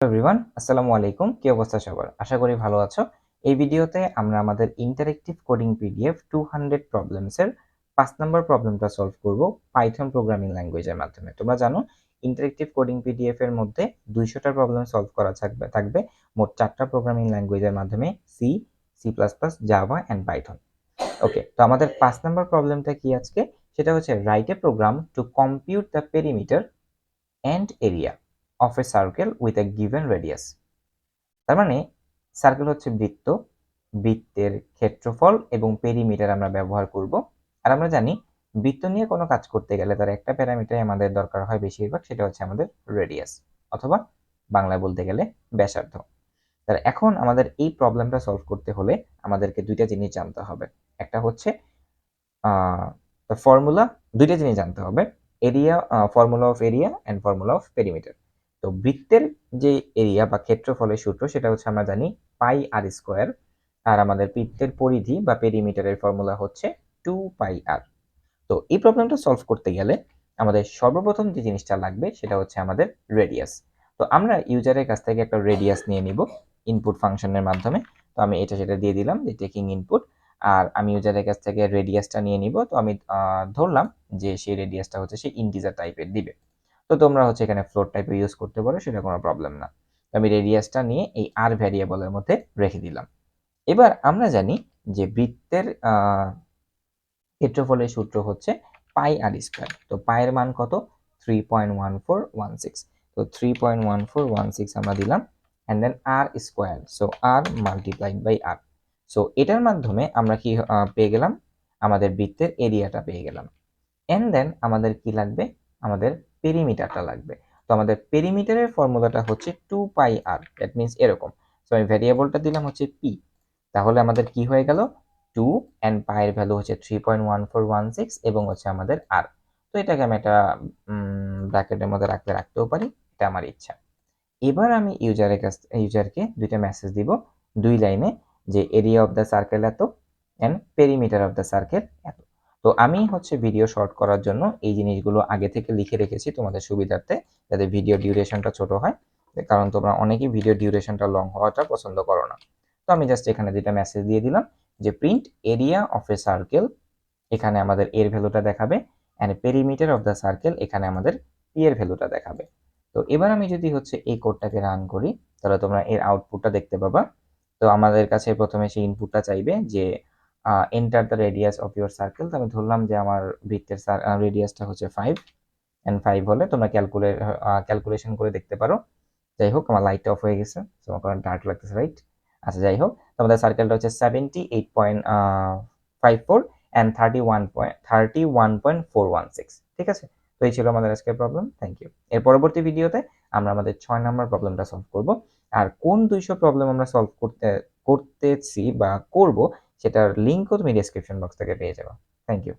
Everyone, আসসালামু আলাইকুম। কি অবস্থা সবার? আশা করি ভালো আছো। এই ভিডিওতে আমরা আমাদের ইন্টারেক্টিভ কোডিং পিডিএফ 200 প্রবলেমস এর 5 নম্বর প্রবলেমটা সলভ করব পাইথন প্রোগ্রামিং ল্যাঙ্গুয়েজের মাধ্যমে। তোমরা জানো ইন্টারেক্টিভ কোডিং পিডিএফ এর মধ্যে 200টা প্রবলেম সলভ করা থাকবে মোট 4টা প্রোগ্রামিং ল্যাঙ্গুয়েজের মাধ্যমে সি, সি++, জাভা এন্ড পাইথন। ওকে, তো আমাদের 5 নম্বর প্রবলেমটা কি আজকে? সেটা হচ্ছে write a program to compute the perimeter and area of a circle with a given radius. তার মানে সার্কেল হচ্ছে বৃত্ত, বৃত্তের ক্ষেত্রফল এবং পেরিমিটার আমরা ব্যবহার করব। আর আমরা জানি বৃত্ত নিয়ে কোনো কাজ করতে গেলে তার একটা প্যারামিটার আমাদের দরকার হয় বেশিরভাগ, সেটা হচ্ছে আমাদের রেডিয়াস অথবা বাংলায় বলতে গেলে ব্যাসার্ধ। তার এখন আমাদের এই প্রবলেমটা সলভ করতে হলে আমাদেরকে দুইটা জিনিস জানতে হবে। একটা হচ্ছে ফর্মুলা, দুইটা জিনিস জানতে হবে, area, formula of area and formula of perimeter. তো বৃত্তের যে এরিয়া বা ক্ষেত্রফলের সূত্র সেটা হচ্ছে আমরা জানি পাই আর স্কোয়ার, আর আমাদের বৃত্তের পরিধি বা পেরিমিটারের ফর্মুলা হচ্ছে 2πr। তো এই প্রবলেমটা সলভ করতে গেলে আমাদের সর্বপ্রথম যে জিনিসটা লাগবে সেটা হচ্ছে আমাদের রেডিয়াস। তো আমরা ইউজারের কাছ থেকে একটা রেডিয়াস নিয়ে নিব ইনপুট ফাংশনের মাধ্যমে। তো আমি এটা সেটা দিয়ে দিলাম যে টেকিং ইনপুট, আর আমি ইউজারের কাছ থেকে রেডিয়াসটা নিয়ে নিব। তো আমি ধরলাম যে সেই রেডিয়াসটা হচ্ছে সে ইন্টিজার টাইপের দিবে। তো তোমরা হচ্ছে এখানে ফ্লোট টাইপের ইউজ করতে পারো, সেটা কোনো প্রবলেম না। তো আমি রেডিয়াসটা নিয়ে এই আর ভ্যারিয়েবলের মধ্যে রেখে দিলাম। এবার আমরা জানি যে বৃত্তের ক্ষেত্রফলের সূত্র হচ্ছে পাই আর স্কোয়ার। তো পায়ের মান কত? 3.1416। তো 3.1416 আমরা দিলাম, and then r square, so r multiplied by r. So এটার মাধ্যমে আমরা কি পেয়ে গেলাম? আমাদের বৃত্তের এরিয়াটা পেয়ে গেলাম। এন্ড দেন আমাদের কি লাগবে? আমাদের পেরিমিটারটা লাগবে। তো আমাদের পেরিমিটারের ফর্মুলাটা হচ্ছে 2πr, দ্যাট মিনস এরকম। সো আমি ভ্যারিয়েবলটা দিলাম হচ্ছে পি। তাহলে আমাদের কি হয়ে গেল? 2 অ্যান্ড পায়ের ভ্যালু হচ্ছে 3.1416 এবং হচ্ছে আমাদের আর। তো এটাকে আমি একটা ব্র্যাকেটের মধ্যে রাখতেও পারি, এটা আমার ইচ্ছা। এবার আমি ইউজারকে দুইটা মেসেজ দিব দুই লাইনে, যে এরিয়া অফ দ্য সার্কেল এত and perimeter of the circle এত। তো আমি হচ্ছে ভিডিও শর্ট করার জন্য এই জিনিসগুলো আগে থেকে লিখে রেখেছি তোমাদের সুবিধার্থে, যাতে ভিডিও ডিউরেশনটা ছোট হয়, কারণ তোমরা অনেকেই ভিডিও ডিউরেশনটা লং হওয়াটা পছন্দ করো না। তো আমি জাস্ট এখানে যেটা মেসেজ দিয়ে দিলাম যে print area of a circle, এখানে আমাদের এর ভ্যালুটা দেখাবে, and perimeter of the circle, এখানে আমাদের পি এর ভ্যালুটা দেখাবে। তো এবার আমি যদি হচ্ছে এই কোডটাকে রান করি, তাহলে তোমরা এর আউটপুটটা দেখতে পাবা। তো আমাদের কাছে প্রথমে সেই ইনপুটটা চাইবে যে enter the radius of your circle. তো আমি ধরলাম যে আমার বৃত্তের রেডিয়াসটা হচ্ছে 5, অ্যান্ড 5 হলে তোমরা ক্যালকুলেশন করে দেখতে পারো। যাই হোক, আমার লাইটটা অফ হয়ে গেছে, তোমার কারণ ডার্ক লাগতেছে, রাইট? আচ্ছা, যাই হোক, তোমাদের সার্কেলটা হচ্ছে 78.54 অ্যান্ড 31.416। ঠিক আছে? তো এই ছিল আমাদের আজকের প্রবলেম। Thank you. এর পরবর্তী ভিডিওতে আমরা আমাদের 6 নম্বর প্রবলেমটা সলভ করব। আর কোন 200 প্রবলেম আমরা সলভ করতেছি বা করব, সেটার লিঙ্কও তুমি ডেসক্রিপশন বক্স থেকে পেয়ে যাবে। Thank you.